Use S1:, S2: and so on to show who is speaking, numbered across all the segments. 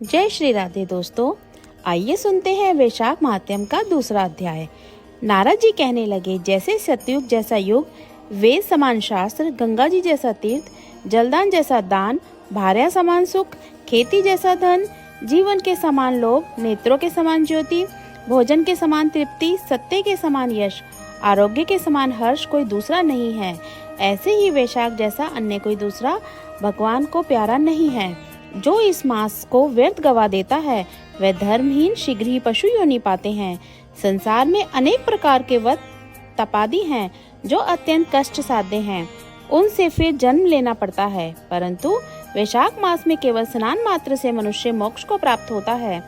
S1: जय श्री राधे दोस्तों, आइए सुनते हैं वैशाख महात्म्य का दूसरा अध्याय। नारद जी कहने लगे, जैसे सतयुग जैसा युग, वेद समान शास्त्र, गंगा जी जैसा तीर्थ, जलदान जैसा दान, भार्या समान सुख, खेती जैसा धन, जीवन के समान लोभ, नेत्रों के समान ज्योति, भोजन के समान तृप्ति, सत्य के समान यश, आरोग्य के समान हर्ष कोई दूसरा नहीं है। ऐसे ही वैशाख जैसा अन्य कोई दूसरा भगवान को प्यारा नहीं है। जो इस मास को व्यर्थ गवा देता है वह धर्महीन शीघ्र ही पशु योनि पाते हैं। संसार में अनेक प्रकार के व्रत तपादि हैं जो अत्यंत कष्ट साध्य हैं, उनसे फिर जन्म लेना पड़ता है, परंतु वैशाख मास में केवल स्नान मात्र से मनुष्य मोक्ष को प्राप्त होता है।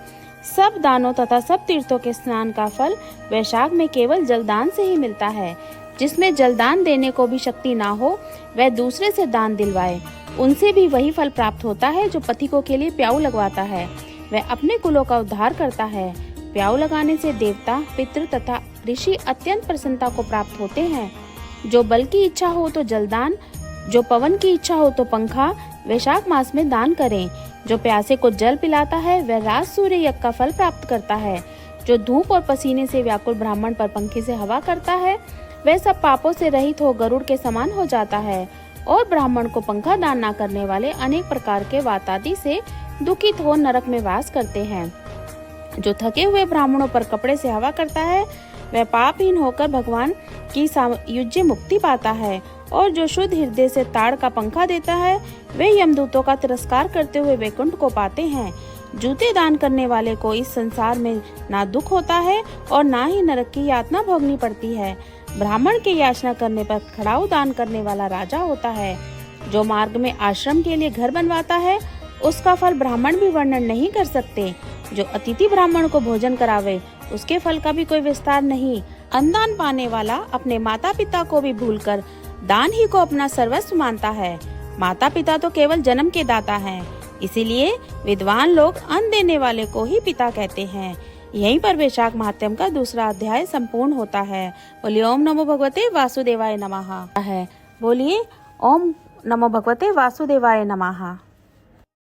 S1: सब दानों तथा सब तीर्थों के स्नान का फल वैशाख में केवल जलदान से ही मिलता है। जिसमें जलदान देने को भी शक्ति ना हो वह दूसरे से दान दिलवाए, उनसे भी वही फल प्राप्त होता है जो पथिकों के लिए प्याऊ लगवाता है। वह अपने कुलों का उद्धार करता है। प्याऊ लगाने से देवता, पितृ तथा ऋषि अत्यंत प्रसन्नता को प्राप्त होते हैं। जो बल की इच्छा हो तो जलदान, जो पवन की इच्छा हो तो पंखा वैशाख मास में दान करें। जो प्यासे को जल पिलाता है वह राज सूर्य यज्ञ का फल प्राप्त करता है। जो धूप और पसीने से व्याकुल ब्राह्मण पर पंखे से हवा करता है वह सब पापों से रहित हो गरुड़ के समान हो जाता है। और ब्राह्मण को पंखा दान न करने वाले अनेक प्रकार के वातादि से दुखित हो नरक में वास करते हैं। जो थके हुए ब्राह्मणों पर कपड़े से हवा करता है वह पापहीन होकर भगवान की सायुज्य मुक्ति पाता है। और जो शुद्ध हृदय से ताड़ का पंखा देता है वे यमदूतों का तिरस्कार करते हुए वैकुंठ को पाते हैं। जूते दान करने वाले को इस संसार में ना दुख होता है और ना ही नरक की यातना भोगनी पड़ती है। ब्राह्मण के याचना करने पर खड़ाऊ दान करने वाला राजा होता है। जो मार्ग में आश्रम के लिए घर बनवाता है उसका फल ब्राह्मण भी वर्णन नहीं कर सकते। जो अतिथि ब्राह्मण को भोजन करावे उसके फल का भी कोई विस्तार नहीं। अन्नदान पाने वाला अपने माता पिता को भी भूलकर दान ही को अपना सर्वस्व मानता है। माता पिता तो केवल जन्म के दाता हैं, इसीलिए विद्वान लोग अन्न देने वाले को ही पिता कहते हैं। यहीं पर वैशाख महात्म्य का दूसरा अध्याय संपूर्ण होता है। बोलिए ओम नमो भगवते वासुदेवाय नमः। बोलिए ओम नमो भगवते वासुदेवाय नमः।